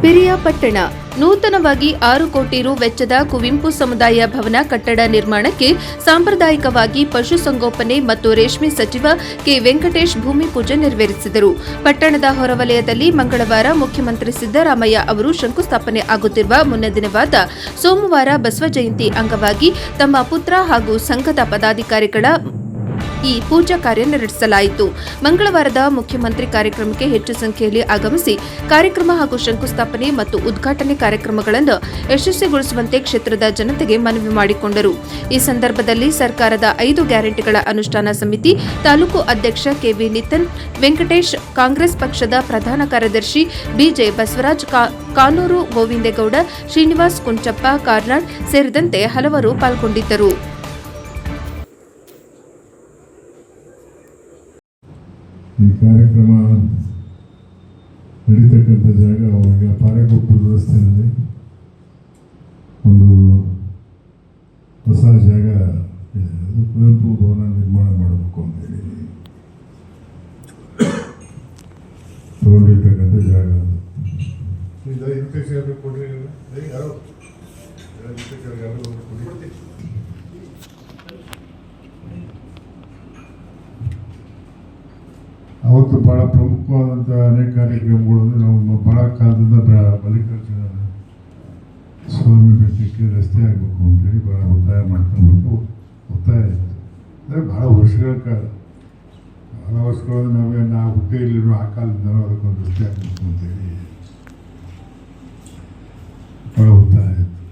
ಪಿರಿಯಾಪಟ್ಟಣ ನೂತನವಾಗಿ 6 ಕೋಟಿ ರು ವೆಚ್ಚದ ಕುವೆಂಪು ಸಮುದಾಯ ಭವನ ಕಟ್ಟಡ ನಿರ್ಮಾಣಕ್ಕೆ ಸಾಂಪ್ರದಾಯಿಕವಾಗಿ ಪಶುಸಂಗೋಪನೆ ಮತ್ತು ರೇಷ್ಮೆ ಸಚಿವ ಕೆ ವೆಂಕಟೇಶ್ ಭೂಮಿ ಪೂಜೆ ನೆರವೇರಿಸಿದರು. ಪಟ್ಟಣದ ಹೊರವಲಯದಲ್ಲಿ ಮಂಗಳವಾರ ಮುಖ್ಯಮಂತ್ರಿ ಸಿದ್ದರಾಮಯ್ಯ ಅವರು ಶಂಕುಸ್ಥಾಪನೆ ಆಗುತ್ತಿರುವ ಮುನ್ನ ದಿನವಾದ ಸೋಮವಾರ ಬಸವ ಜಯಂತಿ ಅಂಗವಾಗಿ ತಮ್ಮ ಪುತ್ರ ಹಾಗೂ ಸಂಘದ ಪದಾಧಿಕಾರಿಗಳ ಈ ಪೂಜಾ ಕಾರ್ಯ ನಡೆಸಲಾಯಿತು. ಮಂಗಳವಾರದ ಮುಖ್ಯಮಂತ್ರಿ ಕಾರ್ಯಕ್ರಮಕ್ಕೆ ಹೆಚ್ಚು ಸಂಖ್ಯೆಯಲ್ಲಿ ಆಗಮಿಸಿ ಕಾರ್ಯಕ್ರಮ ಹಾಗೂ ಶಂಕುಸ್ಥಾಪನೆ ಮತ್ತು ಉದ್ಘಾಟನೆ ಕಾರ್ಯಕ್ರಮಗಳನ್ನು ಯಶಸ್ವಿಗೊಳಿಸುವಂತೆ ಕ್ಷೇತ್ರದ ಜನತೆಗೆ ಮನವಿ ಮಾಡಿಕೊಂಡರು. ಈ ಸಂದರ್ಭದಲ್ಲಿ ಸರ್ಕಾರದ 5 ಗ್ಯಾರಂಟಿಗಳ ಅನುಷ್ಠಾನ ಸಮಿತಿ ತಾಲೂಕು ಅಧ್ಯಕ್ಷ ಕೆವಿ ನಿತಿನ್ ವೆಂಕಟೇಶ್, ಕಾಂಗ್ರೆಸ್ ಪಕ್ಷದ ಪ್ರಧಾನ ಕಾರ್ಯದರ್ಶಿ ಬಿಜೆ ಬಸವರಾಜ್, ಕಾನೂರು ಗೋವಿಂದೇಗೌಡ, ಶ್ರೀನಿವಾಸ್ ಕುಂಚಪ್ಪ ಕಾರ್ನಾಡ್ ಸೇರಿದಂತೆ ಹಲವರು ಪಾಲ್ಗೊಂಡಿದ್ದರು. ಈ ಕಾರ್ಯಕ್ರಮ ನಡೀತಕ್ಕಂಥ ಜಾಗ ಅವಾಗ ಪಾರೆಕೊಪ್ಪು ರಸ್ತೆಯಲ್ಲಿ ಒಂದು ಹೊಸ ಜಾಗ ಇದೆ. ಅದು ಕುವೆಂಪು ಭವನ ನಿರ್ಮಾಣ ಮಾಡಬೇಕು ಅಂತೇಳಿ ತಗೊಂಡಿರ್ತಕ್ಕಂಥ ಜಾಗ ಅವತ್ತು ಭಾಳ ಪ್ರಮುಖವಾದಂಥ ಅನೇಕ ಕಾರ್ಯಕ್ರಮಗಳು ನಾವು ಭಾಳ ಕಾಲದಿಂದ ಮಲ್ಲಿಕಾರ್ಜುನ ಸ್ವಾಮಿ ಬೆಟ್ಟಕ್ಕೆ ರಸ್ತೆ ಆಗಬೇಕು ಅಂತೇಳಿ ಭಾಳ ಒತ್ತಾಯ ಮಾಡ್ಕೊಂಡು ಒತ್ತಾಯ ಇತ್ತು. ಅಂದರೆ ಭಾಳ ವರ್ಷಗಳ ಕಾಲ ನಾವು ಹುದ್ದೆಯಲ್ಲಿರೋ ಆ ಕಾಲದಿಂದ ಅದಕ್ಕೊಂದು ರಸ್ತೆ ಆಗಬೇಕು ಅಂತೇಳಿ ಭಾಳ ಒತ್ತಾಯ ಇತ್ತು.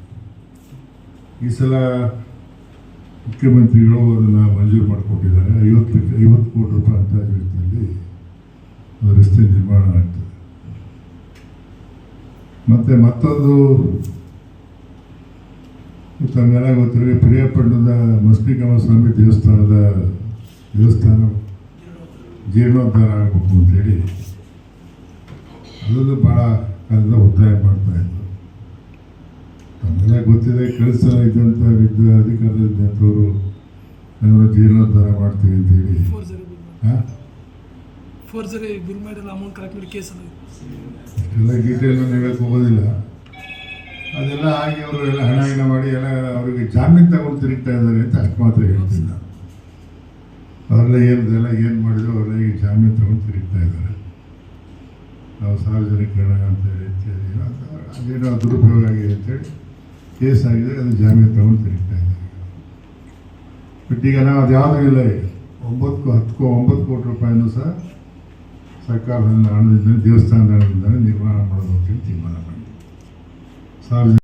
ಈ ಸಲ ಮುಖ್ಯಮಂತ್ರಿಗಳು ಅದನ್ನು ಮಂಜೂರು ಮಾಡಿಕೊಟ್ಟಿದ್ದಾರೆ. 50 ಕೋಟಿ ರೂಪಾಯಿ ಅಂದಾಜು ವೆಚ್ಚದಲ್ಲಿ ರಸ್ತೆ ನಿರ್ಮಾಣ ಆಗ್ತದೆ. ಮತ್ತು ಮತ್ತೊಂದು ತಮಗೆಲ್ಲ ಗೊತ್ತಿರೋ ಪಿರಿಯಾಪಟ್ಟಣದ ಮಸ್ತಿಕಮ್ಮ ಸ್ವಾಮಿ ದೇವಸ್ಥಾನ ಜೀರ್ಣೋದ್ಧಾರ ಆಗಬೇಕು ಅಂತೇಳಿ ಅದನ್ನು ಭಾಳ ಕಾಲದ ಒತ್ತಾಯ ಮಾಡ್ತಾಯಿದ್ರು. ತಮಗೆಲ್ಲ ಗೊತ್ತಿದೆ, ಕೆಲಸ ಇದ್ದಂಥ ಅಧಿಕಾರದವರು ನಾವು ಜೀರ್ಣೋದ್ಧಾರ ಮಾಡ್ತೀವಿ ಅಂತೇಳಿ ಅಷ್ಟೆಲ್ಲ ಡೀಟೇಲ್ ಹೇಳಕ್ಕೆ ಹೋಗೋದಿಲ್ಲ. ಅದೆಲ್ಲ ಆಗಿ ಅವರು ಎಲ್ಲ ಹಣ ಮಾಡಿ ಎಲ್ಲ ಅವರಿಗೆ ಜಾಮೀನು ತಗೊಂಡು ತಿರುಗ್ತಾ ಇದ್ದಾರೆ ಅಂತ ಅಷ್ಟು ಮಾತ್ರ ಹೇಳ್ತಿಲ್ಲ. ಅವರೆಲ್ಲ ಏನು ಮಾಡಿದ್ರು ಅವರೆಲ್ಲ ಈಗ ಜಾಮೀನು ತಗೊಂಡು ತಿರುಗ್ತಾ ಇದ್ದಾರೆ. ನಾವು ಸಾರ್ವಜನಿಕರಣ ಅಂತೇಳಿ ಅದೇನೋ ದುರುಪಯೋಗ ಆಗಿದೆ ಅಂತೇಳಿ ಕೇಸ್ ಆಗಿದೆ, ಅದು ಜಾಮೀನು ತಗೊಂಡು ತಿರುಗ್ತಾ ಇದ್ದಾರೆ. ಬಟ್ ಈಗ ನಾವು ಅದು ಯಾವುದೂ ಇಲ್ಲ. 9 ಕೋಟಿ ರೂಪಾಯಿನೂ ಸಹ ಸರ್ಕಾರದ ಹಣದಿಂದ ದೇವಸ್ಥಾನದ ಹಣದಿಂದ ನಿರ್ಮಾಣ ಮಾಡೋದು ಅಂತೇಳಿ ತೀರ್ಮಾನ ಮಾಡಿದ್ವಿ. ಸಾರ್ವಜನಿಕ